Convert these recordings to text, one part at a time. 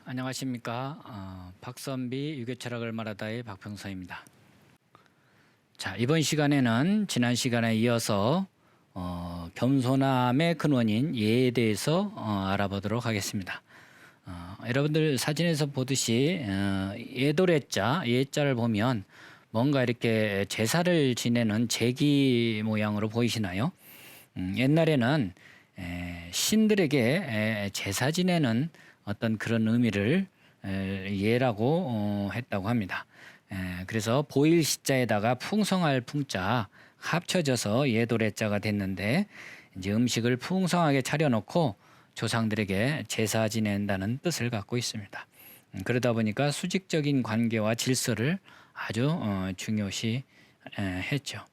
안녕하십니까. 박선비 유교철학을 말하다의 박평서입니다. 자, 이번 시간에는 지난 시간에 이어서 겸손함의 근원인 예에 대해서 알아보도록 하겠습니다. 여러분들 사진에서 보듯이 예도래자, 예자를 보면 뭔가 이렇게 제사를 지내는 제기 모양으로 보이시나요? 옛날에는 신들에게 제사 지내는 어떤 그런 의미를 예라고 했다고 합니다. 그래서 보일 시자에다가 풍성할 풍자 합쳐져서 예도래자가 됐는데, 이제 음식을 풍성하게 차려놓고 조상들에게 제사 지낸다는 뜻을 갖고 있습니다. 그러다 보니까 수직적인 관계와 질서를 아주 중요시 했죠.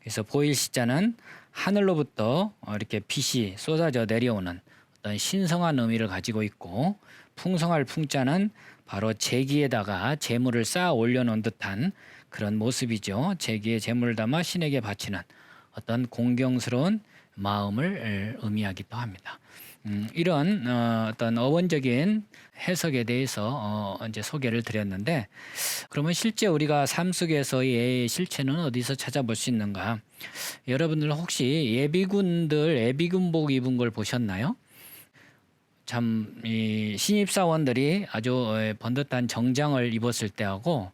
그래서 보일 시자는 하늘로부터 이렇게 빛이 쏟아져 내려오는 어떤 신성한 의미를 가지고 있고, 풍성할 풍자는 바로 제기에다가 재물을 쌓아 올려놓은 듯한 그런 모습이죠. 제기에 재물을 담아 신에게 바치는 어떤 공경스러운 마음을 의미하기도 합니다. 이런 어떤 어원적인 해석에 대해서 이제 소개를 드렸는데, 그러면 실제 우리가 삶 속에서의 실체는 어디서 찾아볼 수 있는가? 여러분들 혹시 예비군들 예비군복 입은 걸 보셨나요? 참 이 신입사원들이 아주 번듯한 정장을 입었을 때하고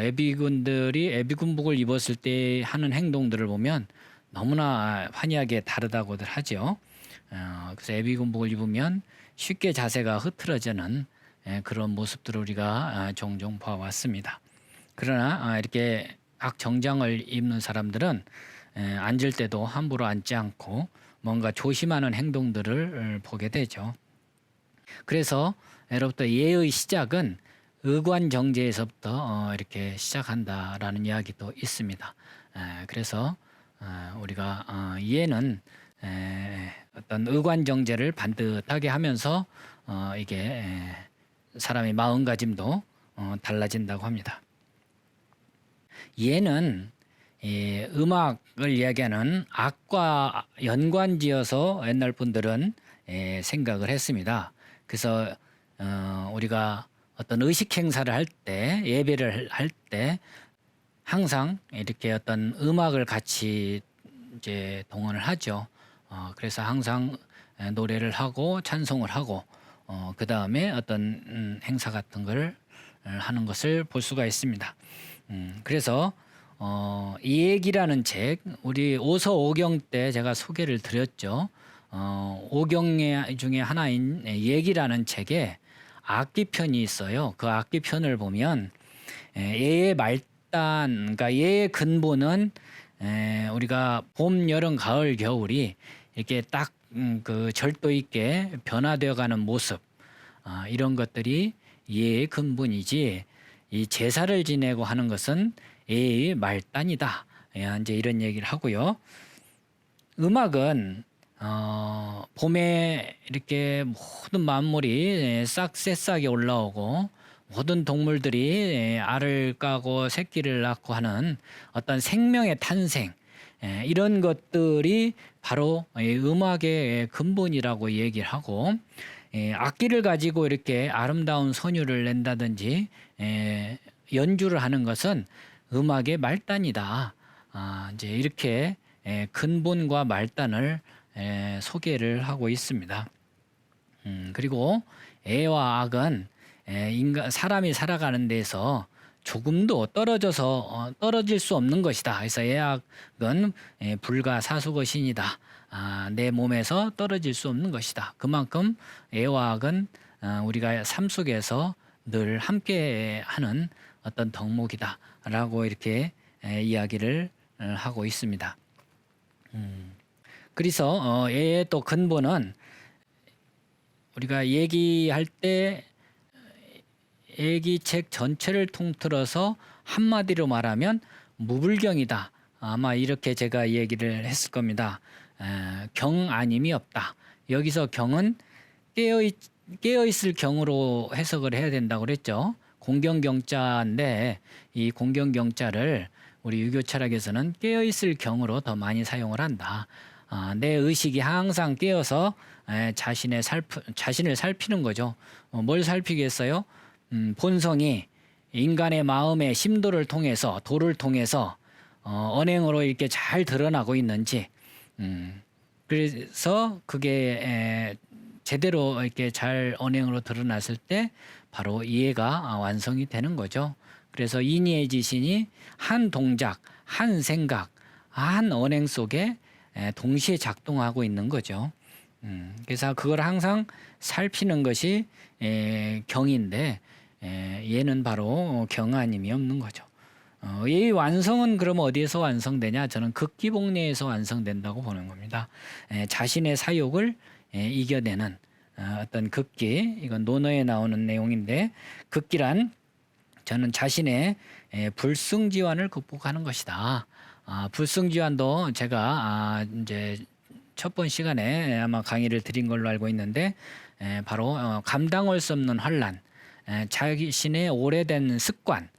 예비군들이 예비군복을 입었을 때 하는 행동들을 보면 너무나 환희하게 다르다고들 하죠. 그래서 예비군복을 입으면 쉽게 자세가 흐트러지는 그런 모습들을 우리가 종종 봐왔습니다. 그러나 이렇게 악 정장을 입는 사람들은 앉을 때도 함부로 앉지 않고 뭔가 조심하는 행동들을 보게 되죠. 그래서 예로부터 예의 시작은 의관정제에서부터 이렇게 시작한다라는 이야기도 있습니다. 그래서 우리가 예는 어떤 의관정제를 반듯하게 하면서 이게 사람의 마음가짐도 달라진다고 합니다. 예는 음악을 이야기하는 악과 연관지어서 옛날 분들은 생각을 했습니다. 그래서 우리가 어떤 의식 행사를 할 때, 예배를 할 때 항상 이렇게 어떤 음악을 같이 이제 동원을 하죠. 그래서 항상 노래를 하고 찬송을 하고 그 다음에 어떤 행사 같은 걸 하는 것을 볼 수가 있습니다. 그래서 이 얘기라는 책, 우리 오서오경 때 제가 소개를 드렸죠. 오경 중에 하나인 예기라는 책에 악기편이 있어요. 그 악기편을 보면 예의 말단, 그러니까 예의 근본은 우리가 봄, 여름, 가을, 겨울이 이렇게 딱 그 절도 있게 변화되어가는 모습, 이런 것들이 예의 근본이지, 이 제사를 지내고 하는 것은 예의 말단이다. 이제 이런 얘기를 하고요. 음악은 봄에 이렇게 모든 만물이 싹 새싹이 올라오고 모든 동물들이 알을 까고 새끼를 낳고 하는 어떤 생명의 탄생, 이런 것들이 바로 음악의 근본이라고 얘기를 하고, 악기를 가지고 이렇게 아름다운 선율을 낸다든지 연주를 하는 것은 음악의 말단이다. 이제 이렇게 근본과 말단을 소개를 하고 있습니다. 그리고 애와 악은 사람이 살아가는 데서 조금도 떨어질 수 없는 것이다. 그래서 애악은 불가사수거신이다. 내 몸에서 떨어질 수 없는 것이다. 그만큼 애와 악은 우리가 삶 속에서 늘 함께하는 어떤 덕목이다라고 이렇게 이야기를 하고 있습니다. 그래서 예의 또 근본은 우리가 얘기할 때 얘기책 전체를 통틀어서 한마디로 말하면 무불경이다. 아마 이렇게 제가 얘기를 했을 겁니다. 경 아님이 없다. 여기서 경은 깨어있을 경으로 해석을 해야 된다고 그랬죠. 공경경자인데 이 공경경자를 우리 유교 철학에서는 깨어있을 경으로 더 많이 사용을 한다. 내 의식이 항상 깨어서 자신을 살피는 거죠. 뭘 살피겠어요? 본성이 인간의 마음의 심도를 통해서 도를 통해서 언행으로 이렇게 잘 드러나고 있는지, 그래서 그게 제대로 이렇게 잘 언행으로 드러났을 때 바로 이해가 완성이 되는 거죠. 그래서 인의지신이 한 동작, 한 생각, 한 언행 속에 동시에 작동하고 있는 거죠. 그래서 그걸 항상 살피는 것이 경인데, 얘는 바로 경아님이 없는 거죠. 이 완성은 그럼 어디에서 완성되냐? 저는 극기복례에서 완성된다고 보는 겁니다. 자신의 사욕을 이겨내는 어떤 극기, 이건 논어에 나오는 내용인데, 극기란 저는 자신의 불승지환을 극복하는 것이다. 불승지환도 제가 이제 첫 번 시간에 아마 강의를 드린 걸로 알고 있는데, 바로 감당할 수 없는 환란, 자신의 오래된 습관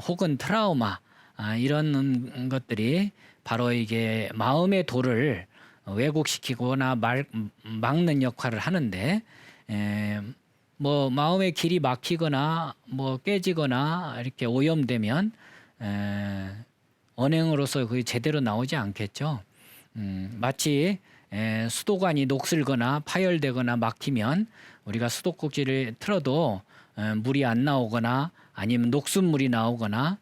혹은 트라우마, 이런 것들이 바로 이게 마음의 도를 왜곡시키거나 막는 역할을 하는데, 뭐 마음의 길이 막히거나 뭐 깨지거나 이렇게 오염되면 언행으로서 그게 제대로 나오지 않겠죠. 마치 수도관이 녹슬거나 파열되거나 막히면 우리가 수도꼭지를 틀어도 물이 안 나오거나 아니면 녹순물이 나오거나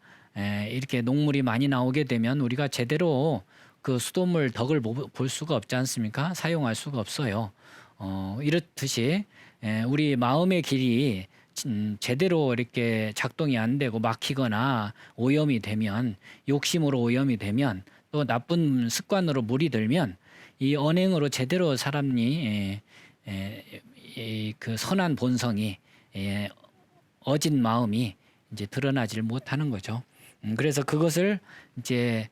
이렇게 녹물이 많이 나오게 되면 우리가 제대로 그 수돗물 덕을 볼 수가 없지 않습니까? 사용할 수가 없어요. 이렇듯이 우리 마음의 길이 제대로 이렇게 작동이 안 되고 막히거나 오염이 되면, 욕심으로 오염이 되면, 또 나쁜 습관으로 물이 들면 이 언행으로 제대로 사람이 그 선한 본성이 어진 마음이 이제 드러나질 못하는 거죠. 그래서 그것을 이제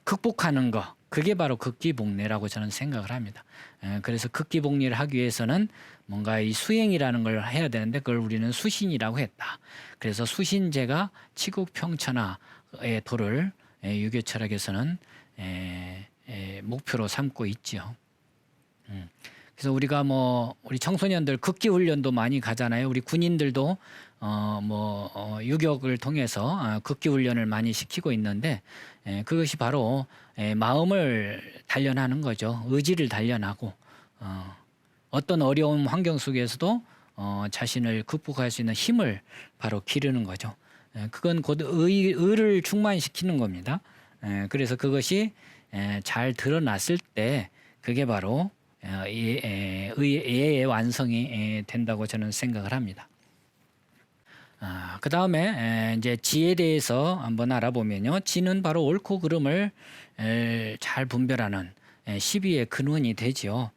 극복하는 거, 그게 바로 극기복례라고 저는 생각을 합니다. 그래서 극기복례를 하기 위해서는 뭔가 이 수행이라는 걸 해야 되는데, 그걸 우리는 수신이라고 했다. 그래서 수신제가 치국평천하의 도를 유교철학에서는 목표로 삼고 있지요. 그래서 우리가 우리 청소년들 극기 훈련도 많이 가잖아요. 우리 군인들도 유격을 통해서 극기 훈련을 많이 시키고 있는데, 그것이 바로 마음을 단련하는 거죠. 의지를 단련하고 어떤 어려운 환경 속에서도 자신을 극복할 수 있는 힘을 바로 기르는 거죠. 그건 곧 의를 충만시키는 겁니다. 그래서 그것이 잘 드러났을 때 그게 바로 의의 완성이 된다고 저는 생각을 합니다. 그 다음에 이제 지에 대해서 한번 알아보면요. 지는 바로 옳고 그름을 잘 분별하는 시비의 근원이 되지요.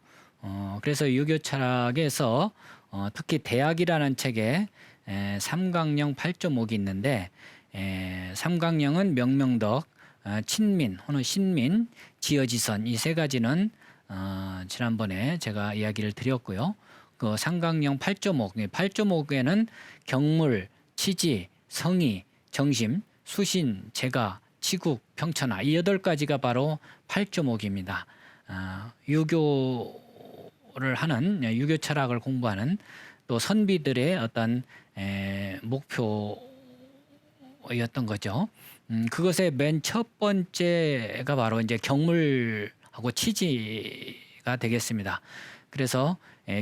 그래서 유교 철학에서 특히 대학이라는 책에 삼강령 8.5기 있는데, 삼강령은 명명덕, 친민 혹은 신민, 지어지선, 이 세 가지는 지난번에 제가 이야기를 드렸고요. 그 삼강령 8.5, 8.5에는 경물, 치지, 성의, 정심, 수신, 재가, 치국, 평천하, 이 8가지가 바로 8.5기입니다. 유교를 하는, 유교 철학을 공부하는 또 선비들의 어떤 목표였던 거죠. 그것의 맨 첫 번째가 바로 이제 경물하고 치지가 되겠습니다. 그래서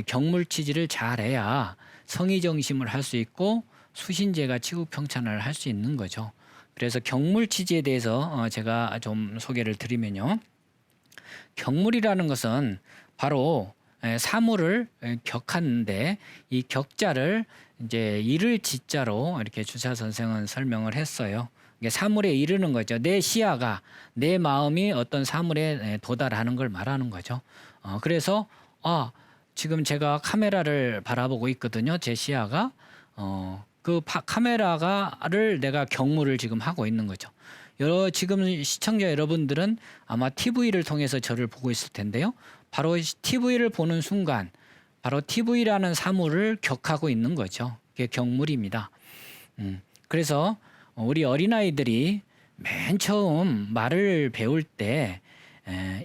경물치지를 잘해야 성의정심을 할 수 있고 수신제가 치국평천을 할 수 있는 거죠. 그래서 경물치지에 대해서 제가 좀 소개를 드리면요. 경물이라는 것은 바로 사물을 격하는데, 이 격자를 이제 이를 지자로 이렇게 주차 선생은 설명을 했어요. 이게 사물에 이르는 거죠. 내 시야가, 내 마음이 어떤 사물에 도달하는 걸 말하는 거죠. 그래서 지금 제가 카메라를 바라보고 있거든요. 제 시야가 그 카메라를 내가 경물을 지금 하고 있는 거죠. 지금 시청자 여러분들은 아마 TV를 통해서 저를 보고 있을 텐데요. 바로 TV를 보는 순간 바로 TV라는 사물을 격하고 있는 거죠. 그게 경물입니다. 그래서 우리 어린아이들이 맨 처음 말을 배울 때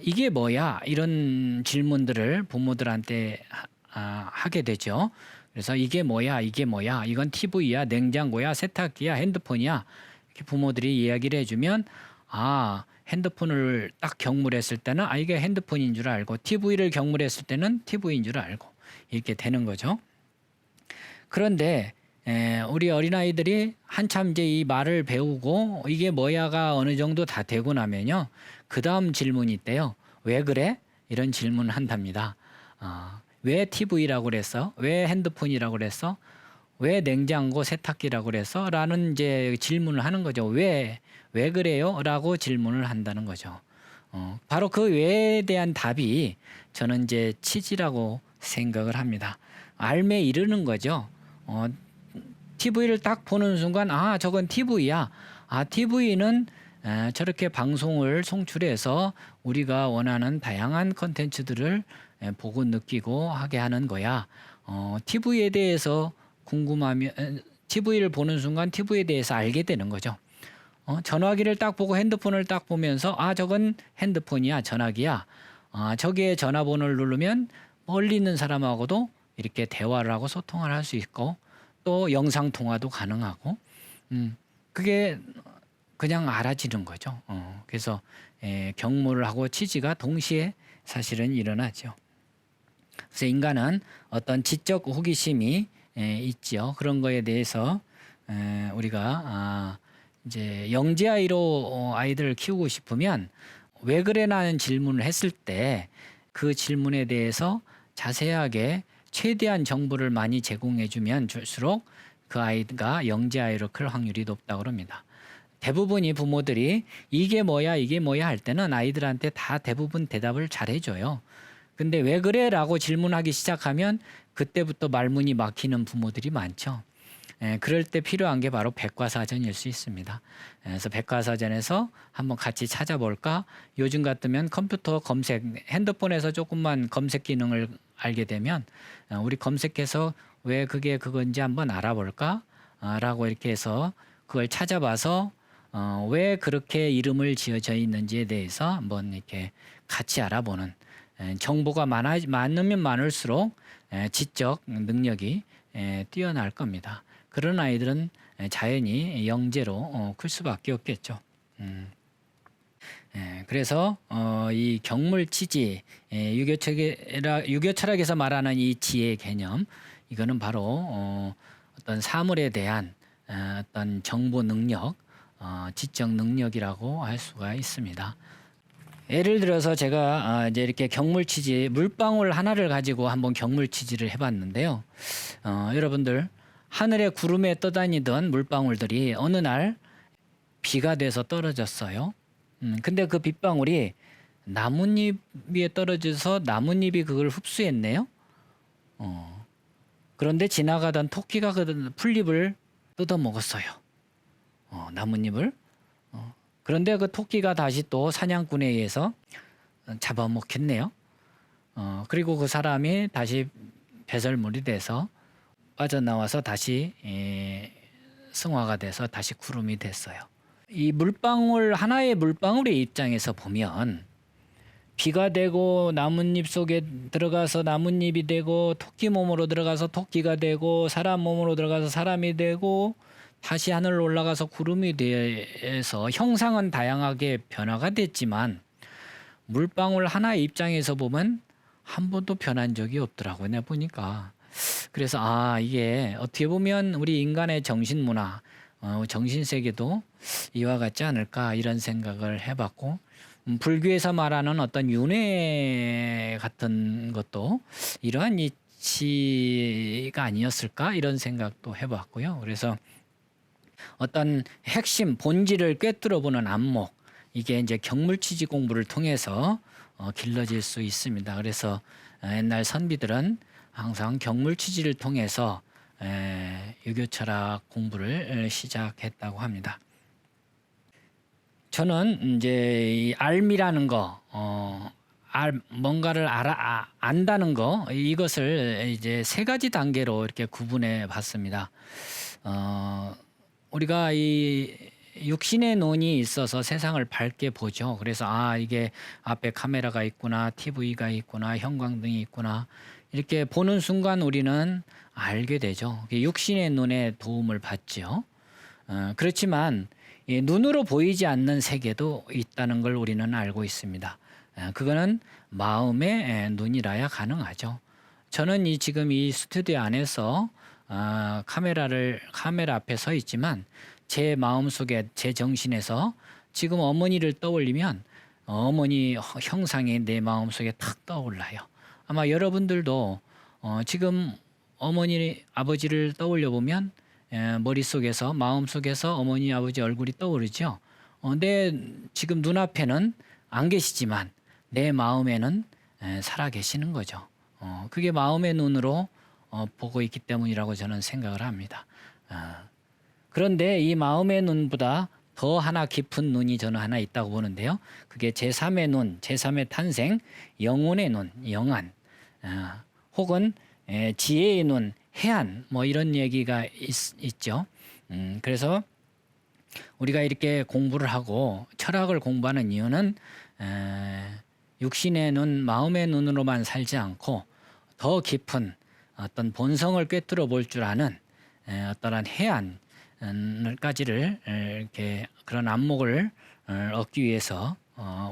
이게 뭐야? 이런 질문들을 부모들한테 하게 되죠. 그래서 이게 뭐야? 이게 뭐야? 이건 TV야, 냉장고야, 세탁기야, 핸드폰이야. 이렇게 부모들이 이야기를 해주면 핸드폰을 딱 경물했을 때는 이게 핸드폰인 줄 알고 TV를 경물했을 때는 TV인 줄 알고 이렇게 되는 거죠. 그런데 우리 어린아이들이 한참 이제 이 말을 배우고 이게 뭐야가 어느 정도 다 되고 나면요. 그 다음 질문이 있대요. 왜 그래? 이런 질문을 한답니다. 왜 TV라고 그랬어? 왜 핸드폰이라고 그랬어? 왜 냉장고 세탁기라고 그랬어? 라는 이제 질문을 하는 거죠. 왜 그래요? 라고 질문을 한다는 거죠. 바로 그 왜에 대한 답이 저는 이제 치지라고 생각을 합니다. 알매 이르는 거죠. TV를 딱 보는 순간 저건 TV야. TV는 저렇게 방송을 송출해서 우리가 원하는 다양한 컨텐츠들을 보고 느끼고 하게 하는 거야. TV에 대해서 궁금하면 TV를 보는 순간 TV에 대해서 알게 되는 거죠. 전화기를 딱 보고 핸드폰을 딱 보면서 저건 핸드폰이야, 전화기야. 저기에 전화번호를 누르면 멀리 있는 사람하고도 이렇게 대화를 하고 소통을 할 수 있고 또 영상 통화도 가능하고 그게 그냥 알아지는 거죠. 그래서 경무를 하고 치지가 동시에 사실은 일어나죠. 그래서 인간은 어떤 지적 호기심이 있지요. 그런 거에 대해서 우리가 이제 영재아이로 아이들을 키우고 싶으면 왜 그래라는 질문을 했을 때 그 질문에 대해서 자세하게 최대한 정보를 많이 제공해 주면 줄수록 그 아이가 영재아이로 클 확률이 높다고 합니다. 대부분이 부모들이 이게 뭐야 할 때는 아이들한테 다 대부분 대답을 잘 해줘요. 근데 왜 그래? 라고 질문하기 시작하면 그때부터 말문이 막히는 부모들이 많죠. 그럴 때 필요한 게 바로 백과사전일 수 있습니다. 그래서 백과사전에서 한번 같이 찾아볼까? 요즘 같으면 컴퓨터 검색, 핸드폰에서 조금만 검색 기능을 알게 되면 우리 검색해서 왜 그게 그건지 한번 알아볼까? 라고 이렇게 해서 그걸 찾아봐서 왜 그렇게 이름을 지어져 있는지에 대해서 한번 이렇게 같이 알아보는 정보가 많으면 많을수록 지적 능력이 뛰어날 겁니다. 그런 아이들은 자연히 영재로 클 수밖에 없겠죠. 그래서 이 경물치지 유교 철학에서 말하는 이 지혜 개념 이거는 바로 어떤 사물에 대한 어떤 정보 능력, 지적 능력이라고 할 수가 있습니다. 예를 들어서 제가 이제 이렇게 경물치지 물방울 하나를 가지고 한번 경물치지를 해봤는데요. 여러분들 하늘에 구름에 떠다니던 물방울들이 어느 날 비가 돼서 떨어졌어요. 근데 그 빗방울이 나뭇잎 위에 떨어져서 나뭇잎이 그걸 흡수했네요. 그런데 지나가던 토끼가 그 풀잎을 뜯어 먹었어요. 나뭇잎을. 그런데 그 토끼가 다시 또 사냥꾼에 의해서 잡아먹혔네요. 그리고 그 사람이 다시 배설물이 돼서 빠져나와서 다시 승화가 돼서 다시 구름이 됐어요. 이 물방울 하나의 물방울의 입장에서 보면 비가 되고 나뭇잎 속에 들어가서 나뭇잎이 되고 토끼 몸으로 들어가서 토끼가 되고 사람 몸으로 들어가서 사람이 되고 다시 하늘로 올라가서 구름이 돼서 형상은 다양하게 변화가 됐지만 물방울 하나의 입장에서 보면 한 번도 변한 적이 없더라고요. 내가 보니까. 그래서 이게 어떻게 보면 우리 인간의 정신문화, 정신세계도 이와 같지 않을까 이런 생각을 해봤고 불교에서 말하는 어떤 윤회 같은 것도 이러한 이치가 아니었을까 이런 생각도 해봤고요. 그래서 어떤 핵심 본질을 꿰뚫어보는 안목 이게 이제 경물치지 공부를 통해서 길러질 수 있습니다. 그래서 옛날 선비들은 항상 경물치지를 통해서 유교철학 공부를 시작했다고 합니다. 저는 이제 이 알미라는 거, 뭔가를 안다는 거 이것을 이제 세 가지 단계로 이렇게 구분해 봤습니다. 우리가 이 육신의 눈이 있어서 세상을 밝게 보죠. 그래서 이게 앞에 카메라가 있구나, TV가 있구나, 형광등이 있구나 이렇게 보는 순간 우리는 알게 되죠. 육신의 눈의 도움을 받죠. 그렇지만 이 눈으로 보이지 않는 세계도 있다는 걸 우리는 알고 있습니다. 그거는 마음의 눈이라야 가능하죠. 저는 지금 이 스튜디오 안에서 카메라 앞에 서 있지만 제 마음속에 제 정신에서 지금 어머니를 떠올리면 어머니 형상이 내 마음속에 탁 떠올라요. 아마 여러분들도 지금 어머니 아버지를 떠올려 보면 머릿속에서 마음속에서 어머니 아버지 얼굴이 떠오르죠. 내 지금 눈앞에는 안 계시지만 내 마음에는 살아 계시는 거죠. 그게 마음의 눈으로 보고 있기 때문이라고 저는 생각을 합니다. 그런데 이 마음의 눈보다 더 하나 깊은 눈이 저는 하나 있다고 보는데요. 그게 제3의 눈, 제3의 탄생, 영혼의 눈, 영안, 혹은 지혜의 눈, 해안, 뭐 이런 얘기가 있죠. 그래서 우리가 이렇게 공부를 하고 철학을 공부하는 이유는 육신의 눈, 마음의 눈으로만 살지 않고 더 깊은 어떤 본성을 꿰뚫어 볼 줄 아는 어떠한 해안까지를 이렇게 그런 안목을 얻기 위해서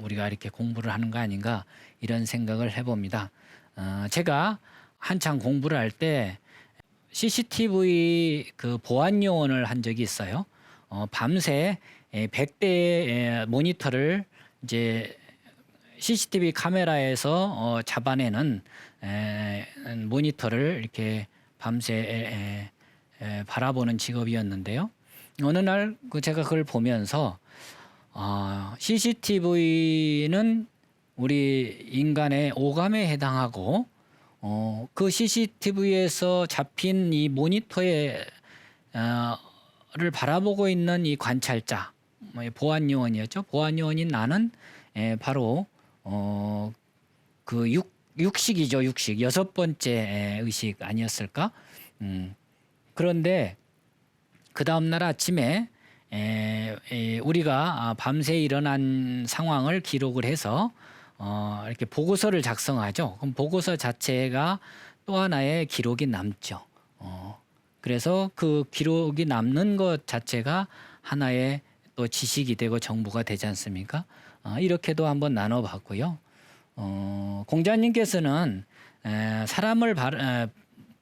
우리가 이렇게 공부를 하는 거 아닌가 이런 생각을 해봅니다. 제가 한창 공부를 할 때 CCTV 그 보안 요원을 한 적이 있어요. 밤새 100대의 모니터를 이제 CCTV 카메라에서 잡아내는 모니터를 이렇게 밤새 바라보는 직업이었는데요. 어느 날 제가 그걸 보면서 CCTV는 우리 인간의 오감에 해당하고 그 CCTV에서 잡힌 이 모니터에 를 바라보고 있는 이 관찰자, 보안 요원이었죠. 보안 요원인 나는 바로 그 육식이죠. 육식 여섯 번째 의식 아니었을까? 그런데 그 다음 날 아침에 우리가 밤새 일어난 상황을 기록을 해서 이렇게 보고서를 작성하죠. 그럼 보고서 자체가 또 하나의 기록이 남죠. 그래서 그 기록이 남는 것 자체가 하나의 또 지식이 되고 정보가 되지 않습니까? 이렇게도 한번 나눠봤고요. 공자님께서는 사람을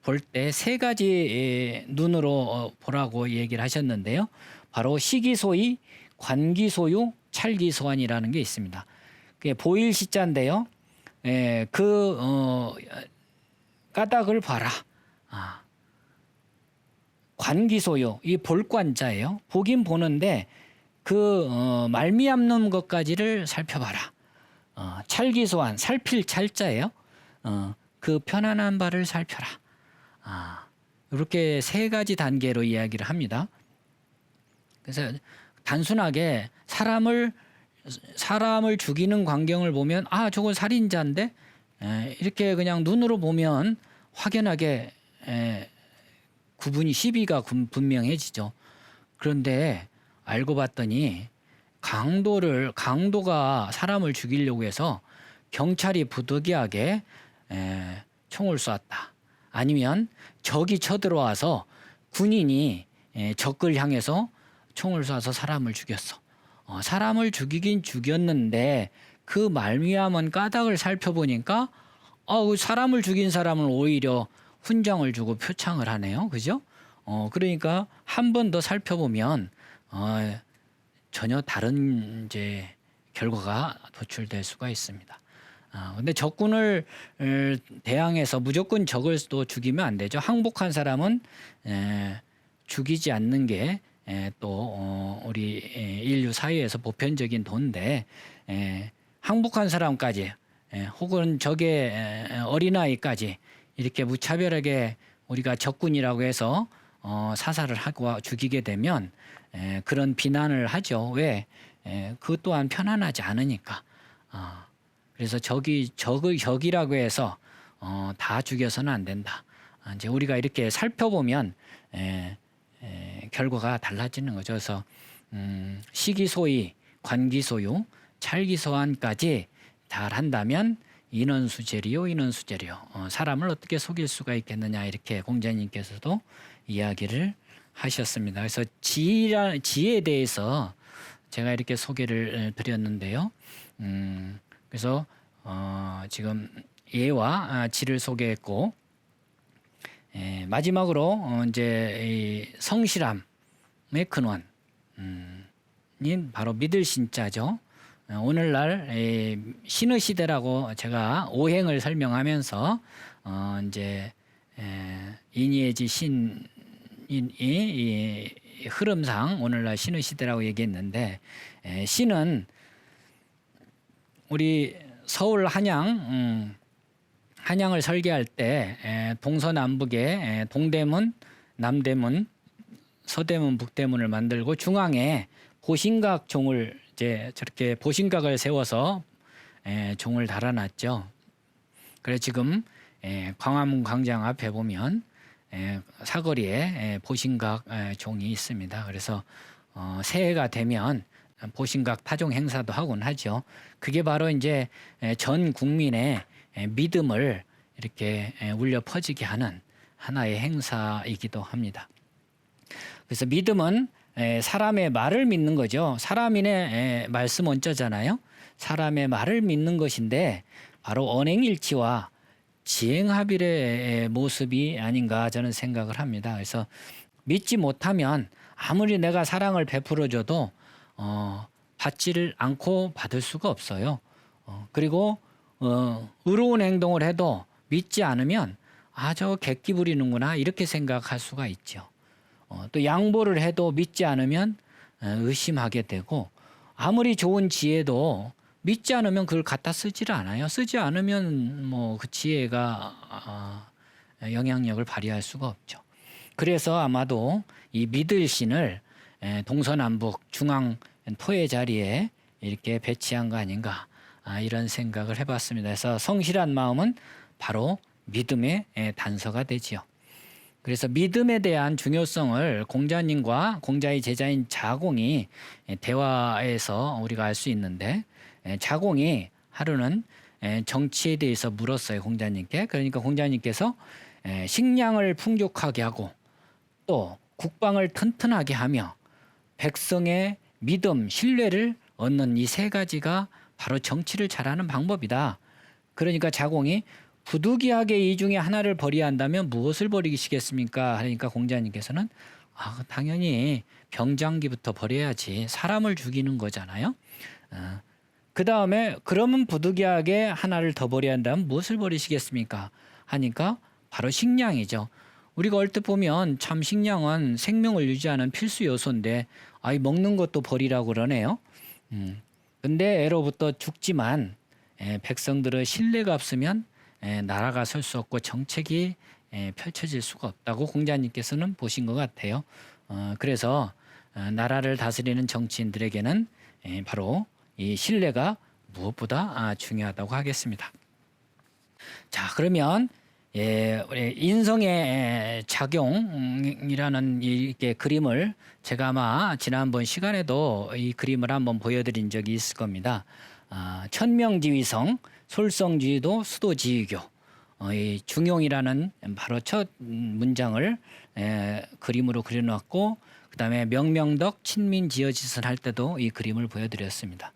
볼 때 세 가지 눈으로 보라고 얘기를 하셨는데요. 바로 시기소이, 관기소유, 찰기소환이라는 게 있습니다. 그게 보일 시자인데요. 까닭을 봐라. 관기소유, 이 볼관자예요. 보긴 보는데 말미암는 것까지를 살펴봐라. 찰기소환, 살필 찰자예요. 그 편안한 바를 살펴라. 이렇게 세 가지 단계로 이야기를 합니다. 그래서 단순하게 사람을 죽이는 광경을 보면 저건 살인자인데 이렇게 그냥 눈으로 보면 확연하게 시비가 분명해지죠. 그런데 알고 봤더니 강도가 사람을 죽이려고 해서 경찰이 부득이하게 총을 쏘았다. 아니면 적이 쳐들어와서 군인이 적을 향해서 총을 쏴서 사람을 죽였어. 사람을 죽이긴 죽였는데 그 말미암은 까닭을 살펴보니까 사람을 죽인 사람은 오히려 훈장을 주고 표창을 하네요. 그죠? 그러니까 한 번 더 살펴보면 전혀 다른 이제 결과가 도출될 수가 있습니다. 근데 적군을 대항해서 무조건 적을 또 죽이면 안 되죠. 항복한 사람은 죽이지 않는 게 또 우리 인류 사회에서 보편적인 도인데 항복한 사람까지 혹은 적의 어린아이까지 이렇게 무차별하게 우리가 적군이라고 해서 사살을 하고 죽이게 되면 그런 비난을 하죠. 왜? 그것 또한 편안하지 않으니까. 그래서 적이라고 해서 다 죽여서는 안 된다. 이제 우리가 이렇게 살펴보면 결과가 달라지는 거죠. 그래서 시기소위, 관기소유, 찰기소환까지 잘 한다면 인원수재리요, 인원수재리요. 사람을 어떻게 속일 수가 있겠느냐 이렇게 공자님께서도 이야기를 하셨습니다. 그래서 지에 대해서 제가 이렇게 소개를 드렸는데요. 그래서 지금 예와 지를 소개했고, 마지막으로 이제 이 성실함의 근원, 인 바로 믿을 신자죠. 오늘날 신의 시대라고 제가 오행을 설명하면서 이제 인예지 신이 이 흐름상 오늘날 신의 시대라고 얘기했는데, 신은 우리 서울 한양을 설계할 때 동서남북에 동대문, 남대문, 서대문, 북대문을 만들고 중앙에 보신각 종을 이제 저렇게 보신각을 세워서 종을 달아놨죠. 그래서 지금 광화문 광장 앞에 보면 사거리에 보신각 종이 있습니다. 그래서 새해가 되면 보신각 타종 행사도 하곤 하죠. 그게 바로 이제 전 국민의 믿음을 이렇게 울려 퍼지게 하는 하나의 행사이기도 합니다. 그래서 믿음은 사람의 말을 믿는 거죠. 사람인의 말씀 원자잖아요. 사람의 말을 믿는 것인데 바로 언행일치와 지행합일의 모습이 아닌가 저는 생각을 합니다. 그래서 믿지 못하면 아무리 내가 사랑을 베풀어줘도 받지를 않고 받을 수가 없어요. 그리고 의로운 행동을 해도 믿지 않으면 저 객기 부리는구나 이렇게 생각할 수가 있죠. 또 양보를 해도 믿지 않으면 의심하게 되고, 아무리 좋은 지혜도 믿지 않으면 그걸 갖다 쓰지를 않아요. 쓰지 않으면 뭐 그 지혜가 영향력을 발휘할 수가 없죠. 그래서 아마도 이 믿을 신을 동서남북 중앙 토의 자리에 이렇게 배치한 거 아닌가, 이런 생각을 해봤습니다. 그래서 성실한 마음은 바로 믿음의 단서가 되지요. 그래서 믿음에 대한 중요성을 공자님과 공자의 제자인 자공이 대화에서 우리가 알 수 있는데, 자공이 하루는 정치에 대해서 물었어요, 공자님께. 그러니까 공자님께서 식량을 풍족하게 하고 또 국방을 튼튼하게 하며 백성의 믿음, 신뢰를 얻는 이 세 가지가 바로 정치를 잘하는 방법이다. 그러니까 자공이 부득이하게 이 중에 하나를 버려야 한다면 무엇을 버리시겠습니까? 하니까 공자님께서는 당연히 병장기부터 버려야지. 사람을 죽이는 거잖아요. 그 다음에 그러면 부득이하게 하나를 더 버려야 한다면 무엇을 버리시겠습니까? 하니까 바로 식량이죠. 우리가 얼핏 보면 참 식량은 생명을 유지하는 필수 요소인데 먹는 것도 버리라고 그러네요. 근데 애로부터 죽지만 백성들의 신뢰가 없으면 나라가 설 수 없고 정책이 펼쳐질 수가 없다고 공자님께서는 보신 것 같아요. 그래서 나라를 다스리는 정치인들에게는 바로 이 신뢰가 무엇보다 중요하다고 하겠습니다. 자, 그러면 우리 인성의 작용이라는 이렇게 그림을 제가 아마 지난번 시간에도 이 그림을 한번 보여드린 적이 있을 겁니다. 천명지위성, 솔성지위도, 수도지위교. 이 중용이라는 바로 첫 문장을 그림으로 그려놨고, 그 다음에 명명덕, 친민지어짓을 할 때도 이 그림을 보여드렸습니다.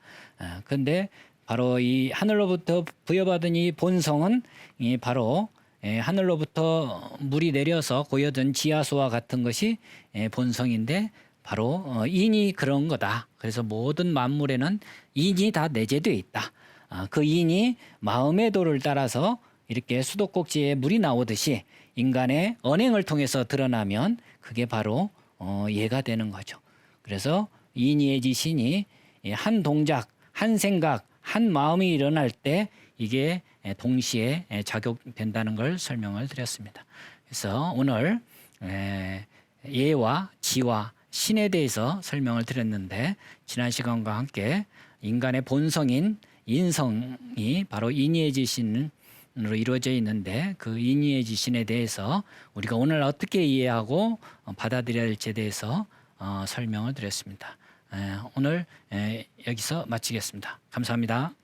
그런데 바로 이 하늘로부터 부여받은 이 본성은 이 바로 하늘로부터 물이 내려서 고여든 지하수와 같은 것이 본성인데 바로 인이 그런 거다. 그래서 모든 만물에는 인이 다 내재되어 있다. 그 인이 마음의 도를 따라서 이렇게 수도꼭지에 물이 나오듯이 인간의 언행을 통해서 드러나면 그게 바로 예가 되는 거죠. 그래서 인예지 신이 한 동작, 한 생각, 한 마음이 일어날 때 이게 동시에 작용된다는 걸 설명을 드렸습니다. 그래서 오늘 예와 지와 신에 대해서 설명을 드렸는데, 지난 시간과 함께 인간의 본성인 인성이 바로 인예지신으로 이루어져 있는데, 그 인예지신에 대해서 우리가 오늘 어떻게 이해하고 받아들여야 할지에 대해서 설명을 드렸습니다. 오늘 여기서 마치겠습니다. 감사합니다.